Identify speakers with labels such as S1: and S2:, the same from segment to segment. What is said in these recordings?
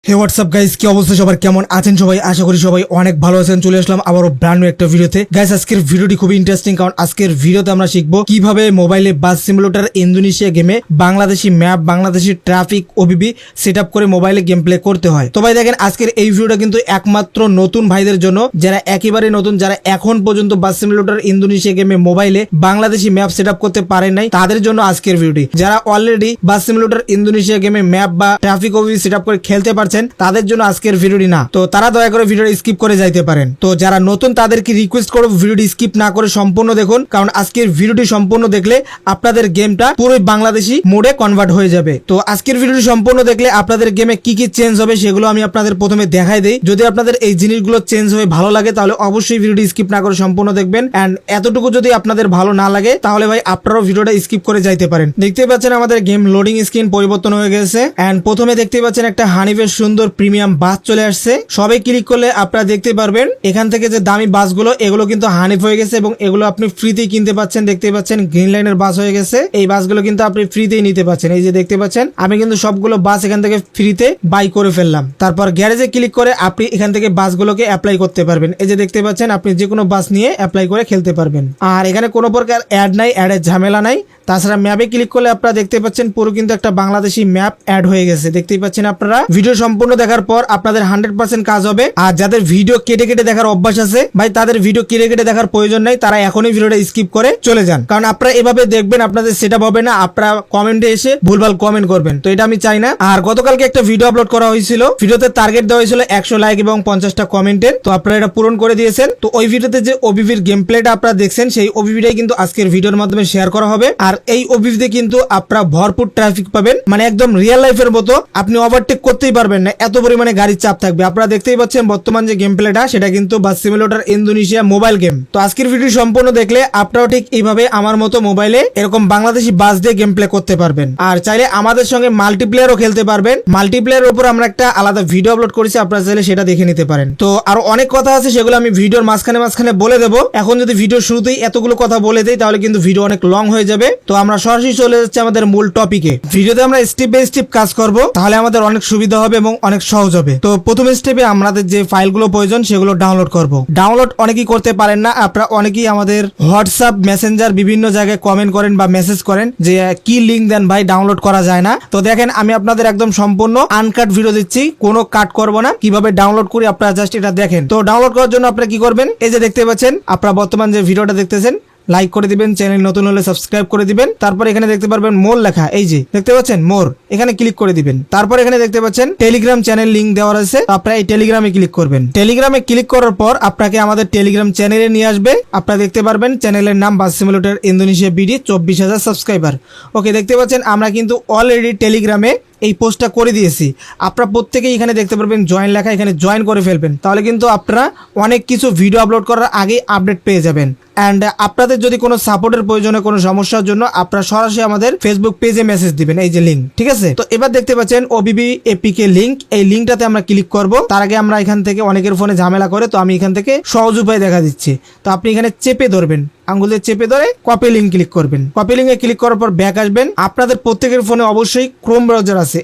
S1: হে WhatsApp guys, কি অবস্থা সবার, কেমন আছেন সবাই? আশা করি সবাই অনেক ভালো আছেন। চলে আসলাম আবারও ব্র্যান্ড নিউ একটা ভিডিওতে। গাইস, আজকের ভিডিওটি খুবই ইন্টারেস্টিং, কারণ আজকের ভিডিওতে আমরা শিখবো কিভাবে মোবাইলে বাস সিমুলেটর ইন্দোনেশিয়া গেমে Bangladeshi map, Bangladeshi traffic, OBB set up করে মোবাইলে গেম প্লে করতে হয়। তো ভাই দেখেন, আজকের এই ভিডিওটা কিন্তু একমাত্র নতুন ভাইদের জন্য, যারা একেবারে নতুন, যারা এখন পর্যন্ত বাস সিমুলেটর ইন্দোনেশিয়া গেমে মোবাইলে বাংলাদেশি ম্যাপ সেট আপ করতে পারেন নাই, তাদের জন্য আজকের ভিডিওটি। যারা অলরেডি বাস সিমুলেটর ইন্দোনেশিয়া গেমে ম্যাপ বা ট্রাফিক ওবিবি সেট আপ করে খেলতে পারছেন, তাদের জন্য আজকের ভিডিওটি না। তো তারা দয়া করে ভিডিওটি স্কিপ করে যাইতে পারেন। তো যারা নতুন তাদেরকে রিকোয়েস্ট করব ভিডিওটি স্কিপ না করে সম্পূর্ণ দেখুন, কারণ আজকের ভিডিওটি সম্পূর্ণ দেখলে আপনাদের গেমটা পুরো বাংলাদেশি মোডে কনভার্ট হয়ে যাবে। তো আজকের ভিডিওটি সম্পূর্ণ দেখলে আপনাদের গেমে কি কি চেঞ্জ হবে সেগুলো আমি আপনাদের প্রথমে দেখাই দেই। যদি আপনাদের এই জিনিসগুলো চেঞ্জ হয়ে ভালো লাগে তাহলে অবশ্যই ভিডিওটি স্কিপ না করে সম্পূর্ণ দেখবেন। এন্ড এতটুকু যদি আপনাদের ভালো না লাগে তাহলে ভাই আপনারাও ভিডিওটা স্কিপ করে যাইতে পারেন। দেখতে পাচ্ছেন আমাদের গেম লোডিং স্ক্রিন পরিবর্তন হয়ে গেছে। এন্ড প্রথমে দেখতে পাচ্ছেন একটা হানিফের সুন্দর প্রিমিয়াম বাস চলে আসছে। সবে ক্লিক করলে আপনারা দেখতে পারবেন এখান থেকে যে দামি বাসগুলো, এগুলো কিন্তু হানিফ হয়ে গেছে এবং এগুলো আপনি ফ্রিতেই কিনতে পাচ্ছেন। দেখতে পাচ্ছেন গ্রিন লাইনের বাস হয়ে গেছে। এই বাসগুলো কিন্তু আপনি ফ্রিতেই নিতে পাচ্ছেন। এই যে দেখতে পাচ্ছেন আমি কিন্তু সবগুলো বাস এখান থেকে ফ্রিতে বাই করে ফেললাম। তারপর গ্যারেজে ক্লিক করে আপনি এখান থেকে বাসগুলোকে অ্যাপ্লাই করতে পারবেন। এই যে দেখতে পাচ্ছেন আপনি যে কোনো বাস নিয়ে অ্যাপ্লাই করে খেলতে পারবেন। আর এখানে কোনো প্রকার অ্যাড নাই, অ্যাডের ঝামেলা নাই। তাছাড়া ম্যাপে ক্লিক করলে আপনারা দেখতে পাচ্ছেন পুরো কিন্তু একটা বাংলাদেশি ম্যাপ অ্যাড হয়ে গেছে। দেখতেই পাচ্ছেন আপনারা। ভিডিও সম্পূর্ণ দেখার পর আপনাদের 100% কাজ হবে। আর যাদের ভিডিও কেটে কেটে দেখার অভ্যাস আছে ভাই, তাদের ভিডিও কেটে কেটে দেখার প্রয়োজন নাই, তারা এখনই ভিডিওটা স্কিপ করে চলে যান। কারণ আপনারা এভাবে দেখবেন আপনাদের সেটআপ হবে না, আপনারা কমেন্টে এসে ভুলভাল কমেন্ট করবেন, তো এটা আমি চাই না। আর গতকালকে একটা ভিডিও আপলোড করা হয়েছিল, ভিডিওতে টার্গেট দেওয়া হয়েছিল 100 লাইক এবং 50টা কমেন্টের, তো আপনারা এটা পূরণ করে দিয়েছেন। তো ওই ভিডিওতে যে ওবিবির গেম প্লেটা আপনারা দেখছেন, সেই ওবিবিটাই কিন্তু আজকের ভিডিওর মাধ্যমে শেয়ার করা হবে। আর এই ওবিবিতে কিন্তু আপনারা ভরপুর ট্রাফিক পাবেন, মানে একদম রিয়েল লাইফের মতো। আপনি ওভারটেক করতেই পারবেন না, এত পরিমাণে গাড়ির চাপ থাকবে। আপনারা দেখতেই পাচ্ছেন বর্তমান যে গেম প্লেটা, সেটা কিন্তু বাস সিমুলেটর ইন্দোনেশিয়া মোবাইল গেম। তো আজকের ভিডিও সম্পূর্ণ দেখলে আপনারাও ঠিক এইভাবে আমার মতো মোবাইলে এরকম বাংলাদেশি বাস দিয়ে গেম প্লে করতে পারবেন। আর চাইলে আমাদের সঙ্গে মাল্টিপ্লেয়ারও খেলতে পারবেন। মাল্টিপ্লেয়ারের উপর আমরা একটা আলাদা ভিডিও আপলোড করেছি, আপনারা চাইলে সেটা দেখে নিতে পারেন। তো আরো অনেক কথা আছে, সেগুলো আমি ভিডিওর মাঝখানে মাঝখানে বলে দেবো। এখন যদি ভিডিও শুরুতেই এতগুলো কথা বলে দেই তাহলে কিন্তু ভিডিও অনেক লং হয়ে যাবে। তো আমরা সরাসরি চলে যাচ্ছি আমাদের মূল টপিকে। ভিডিওতে আমরা স্টেপ বাই স্টেপ কাজ করব, তাহলে আমাদের অনেক সুবিধা হবে এবং অনেক সহজ হবে। তো প্রথম স্টেপে আমাদের যে ফাইলগুলো প্রয়োজন সেগুলো ডাউনলোড করব। ডাউনলোড অনেকেই করতে পারেন না, আপনারা অনেকেই আমাদের হোয়াটসঅ্যাপ, মেসেঞ্জার বিভিন্ন জায়গায় কমেন্ট করেন বা মেসেজ করেন যে কি লিঙ্ক দেন ভাই, ডাউনলোড করা যায় না। তো দেখেন, আমি আপনাদের একদম সম্পূর্ণ আনকাট ভিডিও দিচ্ছি, কোনো কাট করব না। কিভাবে ডাউনলোড করি আপনারা জাস্ট এটা দেখেন। তো ডাউনলোড করার জন্য আপনারা কি করবেন, এই যে দেখতে পাচ্ছেন, আপনারা বর্তমান যে ভিডিওটা দেখতেছেন লাইক করে দিবেন, চ্যানেল নতুন হলে সাবস্ক্রাইব করে দিবেন। তারপর এখানে দেখতে পারবেন মোর লেখা, এই যে দেখতে পাচ্ছেন মোর, এখানে ক্লিক করে দিবেন। তারপর এখানে দেখতে পাচ্ছেন টেলিগ্রাম চ্যানেল লিংক দেওয়া আছে, আপনারা এই টেলিগ্রামে ক্লিক করবেন। টেলিগ্রামে ক্লিক করার পর আপনাকে আমাদের টেলিগ্রাম চ্যানেলে নিয়ে আসবে। আপনারা দেখতে পারবেন চ্যানেলের নাম bus simulator Indonesia BD, 24,000 subscriber. Okay, দেখতে পাচ্ছেন আমরা কিন্তু অলরেডি টেলিগ্রামে এই পোস্টটা করে দিয়েছি। আপনারা প্রত্যেকেই এখানে দেখতে পারবেন জয়েন লেখা, এখানে জয়েন করে ফেলবেন, তাহলে কিন্তু আপনারা অনেক কিছু ভিডিও আপলোড করার আগেই আপডেট পেয়ে যাবেন। অ্যান্ড আপনাদের যদি কোনো সাপোর্টের প্রয়োজনে কোনো সমস্যার জন্য আপনারা সরাসরি আমাদের ফেসবুক পেজে মেসেজ দিবেন, এই যে লিঙ্ক, ঠিক আছে। তো এবার দেখতে পাচ্ছেন ওবিবি এপিকে লিঙ্ক, এই লিঙ্কটাতে আমরা ক্লিক করব। তার আগে আমরা এখান থেকে অনেকের ফোনে ঝামেলা করে, তো আমি এখান থেকে সহজ উপায় দেখা দিচ্ছি। তো আপনি এখানে চেপে ধরবেন, আঙ্গুলে চেপে ধরে কপি লিঙ্ক ক্লিক করবেন। কপি লিঙ্কে ক্লিক করার পর ব্যাক আসবেন। আপনাদের প্রত্যেকের ফোনে অবশ্যই ক্রোম ব্রাউজার আছে,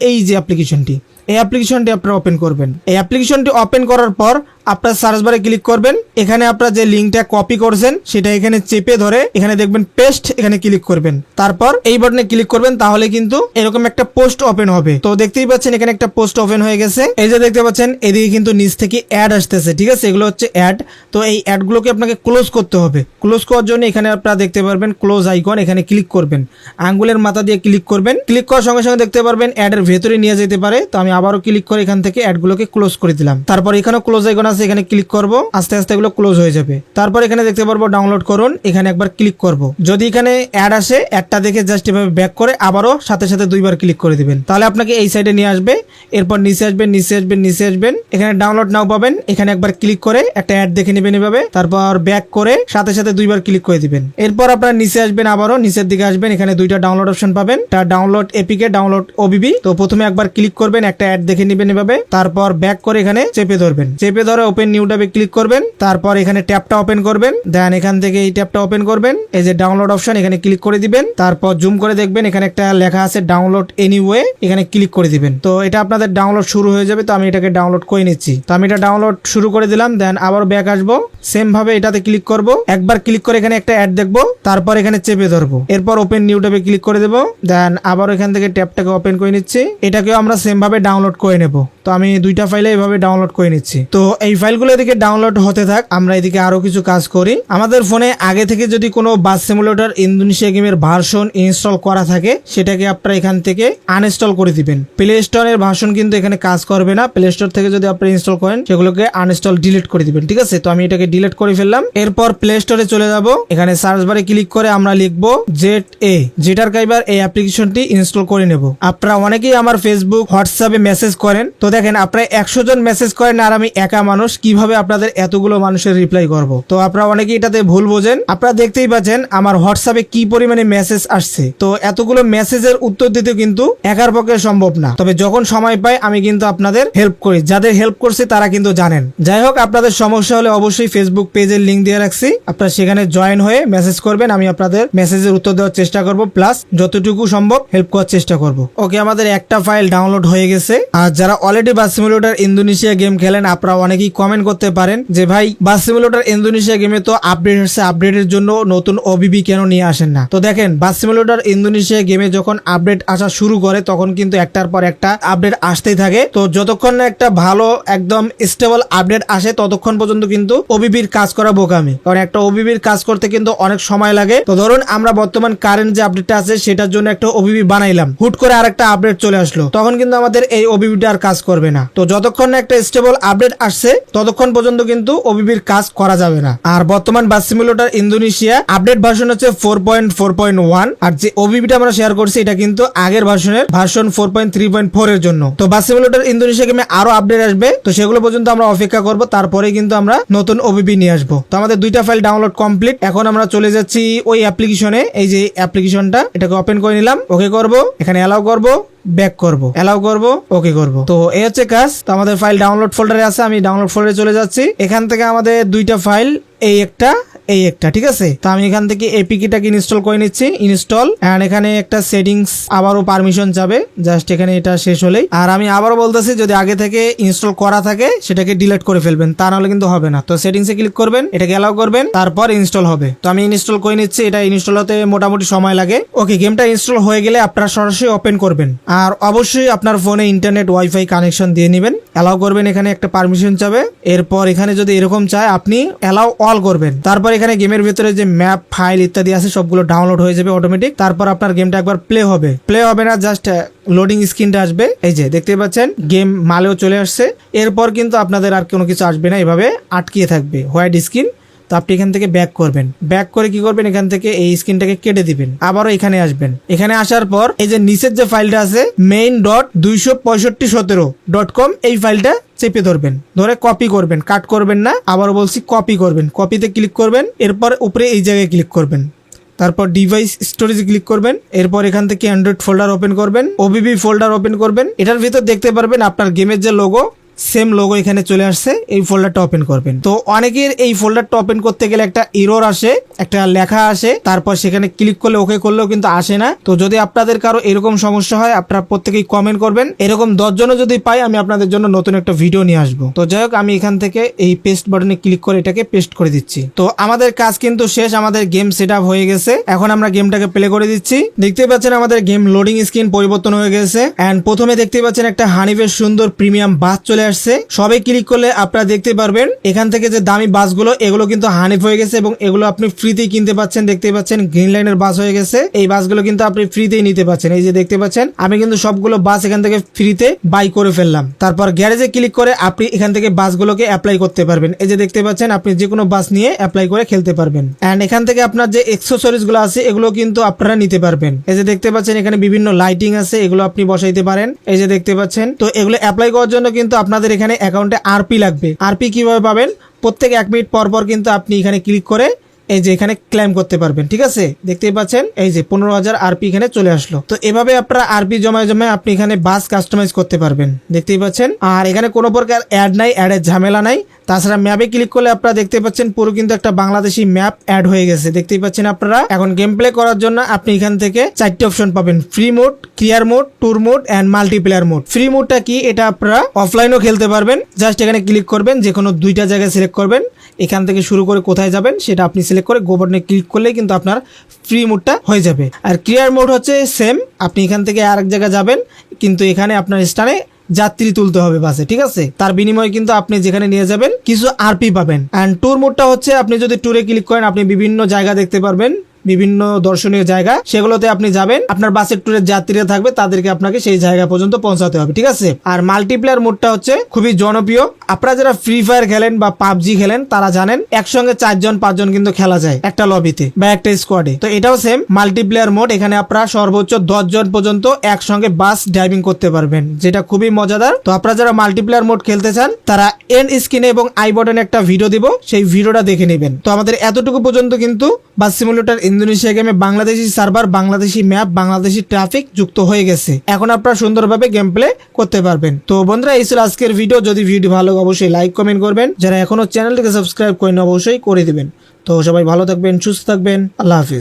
S1: এই যে অ্যাপ্লিকেশনটি, এই অ্যাপ্লিকেশনটি আপনারা ওপেন করবেন। এই অ্যাপ্লিকেশনটি ওপেন করার পর আপনার সার্চ বারে ক্লিক করবেন। এখানে আপনারা যে লিঙ্কটা কপি করছেন সেটা এখানে চেপে ধরে এখানে দেখবেন পেস্ট, এখানে ক্লিক করবেন। তারপর এই বাটনে ক্লিক করবেন, তাহলে কিন্তু এরকম একটা পোস্ট ওপেন হবে। তো দেখতেই পাচ্ছেন এখানে একটা পোস্ট ওপেন হয়ে গেছে। এই যে দেখতে পাচ্ছেন এদিকে কিন্তু নিচ থেকে অ্যাড আসতেছে, ঠিক আছে, এগুলো হচ্ছে অ্যাড। তো এই অ্যাডগুলোকে আপনাকে ক্লোজ করতে হবে। ক্লোজ করার জন্য এখানে আপনারা দেখতে পারবেন ক্লোজ আইকন, এখানে ক্লিক করবেন, আঙ্গুলের মাথা দিয়ে ক্লিক করবেন। ক্লিক করার সঙ্গে সঙ্গে দেখতে পারবেন অ্যাডের ভেতরে নিয়ে যেতে পারে। তো আমি আবারও ক্লিক করে এখান থেকে অ্যাডগুলোকে ক্লোজ করে দিলাম। তারপর এখানেও ক্লোজ আইকন আছে, এখানে ক্লিক করব, আস্তে আস্তে এগুলো ক্লোজ হয়ে যাবে। তারপর এখানে দেখতে পারবো ডাউনলোড করুন, এখানে একবার ক্লিক করব। যদি এখানে অ্যাড আসে, অ্যাডটা দেখে জাস্ট এভাবে ব্যাক করে আবারও সাথে সাথে দুইবার ক্লিক করে দিবেন, তাহলে আপনাকে এই সাইডে নিয়ে আসবে। এরপর নিচে আসবেন, নিচে আসবেন, নিচে আসবেন, এখানে ডাউনলোড নাও পাবেন। এখানে একবার ক্লিক করে একটা অ্যাড দেখে নেবেন এভাবে, তারপর ব্যাক করে সাথে সাথে দুইবার ক্লিক করে দিবেন। এরপর আপনারা নিচে আসবেন, আবারও নিচের দিকে আসবেন, এখানে দুইটা ডাউনলোড অপশন পাবেন, ডাউনলোড এপিকে, ডাউনলোড ওবিবি। তো প্রথমে একবার ক্লিক করবেন, একটা অ্যাড দেখে নেবেন এভাবে, তারপর ব্যাক করে এখানে চেপে ধরবেন। চেপে ধরে পরে ওপেন নিউ ট্যাবে ক্লিক করবেন, তারপর এখানে ট্যাবটা ওপেন করবেন, দেন এখান থেকে এই ট্যাবটা ওপেন করবেন, এই যে ডাউনলোড অপশন এখানে ক্লিক করে দিবেন, তারপর জুম করে দেখবেন এখানে একটা লেখা আছে ডাউনলোড এনিওয়ে, এখানে ক্লিক করে দিবেন। তো এটা আপনাদের ডাউনলোড শুরু হয়ে যাবে। তো আমি এটাকে ডাউনলোড করে নিচ্ছি। তো আমি এটা ডাউনলোড শুরু করে দিলাম, দেন আবার ব্যাক আসবো, সেম ভাবে এটাতে ক্লিক করব, একবার ক্লিক করে এখানে একটা অ্যাড দেখবো, তারপর এখানে চেপে ধরবো, এরপর ওপেন নিউ ট্যাবে ক্লিক করে দেবো, দেন আবার এখান থেকে ট্যাবটাকে ওপেন করে নিচ্ছি। এটাকেও আমরা সেম ভাবে ডাউনলোড করে নেব। তো আমি দুইটা ফাইলে এইভাবে ডাউনলোড করে নিচ্ছি। তো এই ফাইলগুলো এদিকে ডাউনলোড হতে থাক, আমরা এদিকে আরো কিছু কাজ করি। আমাদের ফোনে আগে থেকে যদি কোনো বাস সিমুলেটর ইন্দোনেশিয়া গেমের ভার্সন ইনস্টল করা থাকে, সেটাকে আপনারা এখান থেকে আনইনস্টল করে দিবেন। প্লে স্টোরের ভার্সন কিন্তু এখানে কাজ করবে না। প্লে স্টোর থেকে যদি আপনি ইনস্টল করেন, সেগুলোকে আনইনস্টল ডিলিট করে দিবেন। ঠিক আছে, তো আমি এটাকে ডিলিট করে ফেললাম। এরপর প্লে স্টোরে চলে যাব, এখানে সার্চ বারে ক্লিক করে আমরা লিখবো জেটার কাইবার, এই অ্যাপ্লিকেশনটি ইনস্টল করে নেব। আপনারা অনেকেই আমার ফেসবুক হোয়াটসঅ্যাপে মেসেজ করেন, তো দেখেন আপনারা 100 জন মেসেজ করেন আর আমি একা মানুষ, কিভাবে আপনাদের এতগুলো মানুষের রিপ্লাই করব। তো আপনারা অনেকেই এটাতে ভুল বোঝেন। আপনারা দেখতেই পাচ্ছেন আমার হোয়াটসঅ্যাপে কি পরিমাণে মেসেজ আসছে। তো এতগুলো মেসেজের উত্তর দিতে কিন্তু একার পক্ষে সম্ভব না, তবে যখন সময় পাই আমি কিন্তু আপনাদের হেল্প করি। যাদের হেল্প করছি তারা কিন্তু জানেন। যাই হোক, আপনাদের সমস্যা হলে অবশ্যই ফেসবুক পেজের লিংক দিয়ে রাখছি, আপনারা সেখানে জয়েন হয়ে মেসেজ করবেন, আমি আপনাদের মেসেজের উত্তর দেওয়ার চেষ্টা করব, প্লাস যতটুকু সম্ভব হেল্প করার চেষ্টা করব। ওকে, আমাদের একটা ফাইল ডাউনলোড হয়ে গেছে। আর যারা অলরেডি বাস সিমুলেটর ইন্দোনেশিয়া গেম খেলেন, আপনারা অনেকেই কমেন্ট করতে পারেন যে ভাই বাস সিমুলেটর ইন্দোনেশিয়া গেমে তো আপডেট আসছে, আপডেটের জন্য নতুন ওবিবি কেন নিয়ে আসেন না? তো দেখেন, বাস সিমুলেটর ইন্দোনেশিয়া গেমে যখন আপডেট আসা শুরু করে তখন কিন্তু একটার পর একটা আপডেট আসতেই থাকে। তো যতক্ষণ না একটা ভালো একদম স্টেবল আপডেট আসে ততক্ষণ পর্যন্ত কিন্তু ওবিবির কাজ করা বোকামি, কারণ একটা ওবিবির কাজ করতে কিন্তু অনেক সময় লাগে। তো ধরুন আমরা বর্তমান কারেন্ট যে আপডেটটা আছে সেটার জন্য একটা ওবিবি বানাইলাম, হুট করে আরেকটা আপডেট চলে আসলো, তখন কিন্তু আমাদের এই ওবিবিটা আর কাজ করবে না। তো যতক্ষণ না একটা স্টেবল আপডেট আসছে ততক্ষণ পর্যন্ত কিন্তু ওবিবির কাজ করা যাবে না। আর বর্তমান বাস সিমুলেটর ইন্দোনেশিয়া আপডেট ভার্সন হচ্ছে 4.4.1, আর যে ওবিবিটা আমরা শেয়ার করছি এটা কিন্তু আগের ভার্সনের ভার্সন 4.3.4 এর জন্য। তো বাস সিমুলেটর ইন্দোনেশিয়া গেমে আরো আপডেট আসবে, তো সেগুলো পর্যন্ত আমরা অপেক্ষা করব, তারপরে কিন্তু আমরা নতুন ওবিবি নিয়ে আসবো। তো আমাদের দুইটা ফাইল ডাউনলোড কমপ্লিট। এখন আমরা চলে যাচ্ছি ওই অ্যাপ্লিকেশনে, এই যে অ্যাপ্লিকেশনটা, এটাকে ওপেন করে নিলাম, ওকে করব, এখানে অ্যালাউ করব, ব্যাক করব, অ্যালাউ করব, ওকে করব। তো এই হচ্ছে কাজ। তো আমাদের ফাইল ডাউনলোড ফোল্ডারে আছে, আমি ডাউনলোড ফোল্ডারে চলে যাচ্ছি। এখান থেকে আমাদের দুইটা ফাইল, এই একটা, ঠিক আছে। তো আমি এখান থেকে এপিকেটাকে ইনস্টল করে নিচ্ছি, ইনস্টল, এন্ড এখানে একটা সেটিংস আবারও পারমিশন যাবে, জাস্ট এখানে এটা শেষ হলেই। আর আমি আবারও বলতেছি, যদি আগে থেকে ইনস্টল করা থাকে সেটাকে ডিলিট করে ফেলবেন, তা নাহলে কিন্তু হবে না। তো সেটিংসে ক্লিক করবেন, এটাকে অ্যালাউ করবেন, তারপর ইনস্টল হবে। তো আমি ইনস্টল করে নিচ্ছি, এটা ইনস্টল হতে মোটামুটি সময় লাগে। ওকে, গেমটা ইনস্টল হয়ে গেলে আপনারা সরাসরি ওপেন করবেন, আর অবশ্যই আপনার ফোনে ইন্টারনেট ওয়াইফাই কানেকশন দিয়ে নেবেন। অ্যালাউ করবেন, এখানে একটা পারমিশন চাবে, এরপর এখানে যদি এরকম চায় আপনি অ্যালাউ অল করবেন। তারপর এখানে গেমের ভিতরে যে ম্যাপ ফাইল ইত্যাদি আছে সবগুলো ডাউনলোড হয়ে যাবে অটোমেটিক। তারপর আপনার গেমটা একবার প্লে হবে না, জাস্ট লোডিং স্ক্রিনটা আসবে, এই যে দেখতে পাচ্ছেন গেম মালেও চলে আসছে। এরপর কিন্তু আপনাদের আর কোনো কিছু আসবে না, এভাবে আটকিয়ে থাকবে হোয়াইট স্ক্রিন। তো আপনি এখান থেকে ব্যাক করবেন, ব্যাক করে কি করবেন, এখান থেকে এই স্ক্রিনটাকে কেটে দিবেন, আবারও এখানে আসবেন। এখানে আসার পর এই যে নিচের যে ফাইলটা আছে main.26517.com, এই ফাইলটা চেপে ধরবেন, ধরে কপি করবেন, কাট করবেন না, আবার বলছি কপি করবেন। কপিতে ক্লিক করবেন, এরপর উপরে এই জায়গায় ক্লিক করবেন, তারপর ডিভাইস স্টোরেজে ক্লিক করবেন, এরপর এখান থেকে অ্যান্ড্রয়েড ফোল্ডার ওপেন করবেন, ওবিবি ফোল্ডার ওপেন করবেন। এটার ভিতর দেখতে পারবেন আপনার গেমের যে লোগো, সেম লোগো এখানে চলে আসছে, এই ফোল্ডারটা ওপেন করবেন। তো অনেকের এই ফোল্ডারটা ওপেন করতে গেলে একটা এরর আসে, একটা লেখা আসে, তারপর সেখানে ক্লিক করলে ওকে করলেও কিন্তু আসে না। তো যদি আপনাদের কারো এরকম সমস্যা হয়, আপনারা প্রত্যেকেই কমেন্ট করবেন, এরকম 10 জনও যদি পাই আমি আপনাদের জন্য নতুন একটা ভিডিও নিয়ে আসবো। তো যাই হোক, আমি এখান থেকে এই পেস্ট বাটনে ক্লিক করে এটাকে পেস্ট করে দিচ্ছি। তো আমাদের কাজ কিন্তু শেষ, আমাদের গেম সেট আপ হয়ে গেছে। এখন আমরা গেমটাকে প্লে করে দিচ্ছি। দেখতে পাচ্ছেন আমাদের গেম লোডিং স্ক্রিন পরিবর্তন হয়ে গেছে, এন্ড প্রথমে দেখতে পাচ্ছেন একটা হানিফের সুন্দর প্রিমিয়াম বাস চলে আসছে। সবাই ক্লিক করলে আপনারা দেখতে পারবেন এখান থেকে যে দামি বাসগুলো, এগুলো কিন্তু হানিফ হয়ে গেছে এবং এগুলো আপনি ফ্রিতেই কিনতে পাচ্ছেন। দেখতে পাচ্ছেন গ্রিন লাইনের বাস হয়ে গেছে, এই বাসগুলো কিন্তু আপনি ফ্রিতেই নিতে পাচ্ছেন। এই যে দেখতে পাচ্ছেন আমি কিন্তু সবগুলো বাস এখান থেকে ফ্রিতে বাই করে ফেললাম। তারপর গ্যারেজে ক্লিক করে আপনি এখান থেকে বাসগুলোকে অ্যাপ্লাই করতে পারবেন। এই যে দেখতে পাচ্ছেন আপনি যে কোনো বাস নিয়ে অ্যাপ্লাই করে খেলতে পারবেন, এন্ড এখান থেকে আপনার যে এক্সেসরিজ গুলো আছে এগুলো কিন্তু আপনারা নিতে পারবেন। এই যে দেখতে পাচ্ছেন এখানে বিভিন্ন লাইটিং আছে, এগুলো আপনি বসাইতে পারেন। এই যে দেখতে পাচ্ছেন, তো এগুলো অ্যাপ্লাই করার জন্য কিন্তু আপনাদের এখানে অ্যাকাউন্টে আরপি লাগবে। আরপি কিভাবে পাবেন, প্রত্যেক 1 মিনিট পর পর কিন্তু আপনি এখানে ক্লিক করে এই যে এখানে ক্লেম করতে পারবেন। ঠিক আছে, দেখতেই পাচ্ছেন এই যে 15,000 আরপি এখানে চলে আসলো। তো এভাবে আপনারা আরপি জমায় আপনি এখানে বাস কাস্টমাইজ করতে পারবেন, দেখতেই পাচ্ছেন। আর এখানে কোনো প্রকার অ্যাড নাই, অ্যাডের ঝামেলা নাই, তাছাড়া ম্যাপে ক্লিক করলে আপনারা দেখতে পাচ্ছেন পুরো কিন্তু একটা বাংলাদেশি ম্যাপ অ্যাড হয়ে গেছে, দেখতেই পাচ্ছেন আপনারা। এখন গেম প্লে করার জন্য আপনি এখান থেকে 4টি অপশন পাবেন, free mode, clear mode, tour mode and multiplayer mode. Free মোডটা কি, এটা আপনারা অফলাইনও খেলতে পারবেন। জাস্ট এখানে ক্লিক করবেন, যে কোনো 2টা জায়গায় সিলেক্ট করবেন, এখান থেকে শুরু করে কোথায় যাবেন সেটা আপনি সিলেক্ট করে গো বাটনে ক্লিক করলে কিন্তু আপনার ফ্রি মোডটা হয়ে যাবে। আর ক্লিয়ার মোড হচ্ছে সেম, আপনি এখান থেকে আরেক জায়গায় যাবেন, কিন্তু এখানে আপনার স্থানে যাত্রী তুলতে হবে বাসে, ঠিক আছে। তার বিনিময়ে কিন্তু আপনি যেখানে নিয়ে যাবেন কিছু আরপি পাবেন। অ্যান্ড ট্যুর মোডটা হচ্ছে আপনি যদি ট্যুরে ক্লিক করেন আপনি বিভিন্ন জায়গা দেখতে পারবেন, বিভিন্ন দর্শনীয় জায়গা, সেগুলোতে আপনি যাবেন, আপনার বাসের ট্যুরের যাত্রীরা থাকবে, তাদেরকে আপনাকে সেই জায়গা পর্যন্ত পৌঁছাতে হবে, ঠিক আছে। আর মাল্টিপ্লেয়ার মোডটা হচ্ছে খুবই জনপ্রিয়। আপনারা যারা ফ্রি ফায়ার খেলেন বা পাবজি খেলেন তারা জানেন একসঙ্গে 4জন 5জন কিন্তু খেলা যায় একটা লবিতে বা একটা স্কোয়াডে। তো এটাও সেম মাল্টিপ্লেয়ার মোড, এখানে আপনারা সর্বোচ্চ 10 জন পর্যন্ত একসঙ্গে বাস ড্রাইভিং করতে পারবেন, যেটা খুবই মজাদার। তো আপনারা যারা মাল্টিপ্লেয়ার মোড খেলতে চান তারা এন্ড স্ক্রিনে এবং আই বাটনে একটা ভিডিও দিব, সেই ভিডিওটা দেখে নেবেন। তো আমাদের এতটুকু পর্যন্ত কিন্তু বাস সিমুলেটর ইন্দোনেশিয়া গেমে Bangladeshi server, Bangladeshi map, Bangladeshi traffic যুক্ত হয়ে গেছে। এখন আপনারা সুন্দরভাবে গেম প্লে করতে পারবেন। তো বন্ধুরা এই ছিল আজকের ভিডিও। যদি ভিডিও ভালো অবশ্যই লাইক কমেন্ট করবেন, যারা এখনো চ্যানেলটিকে সাবস্ক্রাইব করেন অবশ্যই করে দিবেন। তো সবাই ভালো থাকবেন, সুস্থ থাকবেন, আল্লাহ হাফিজ।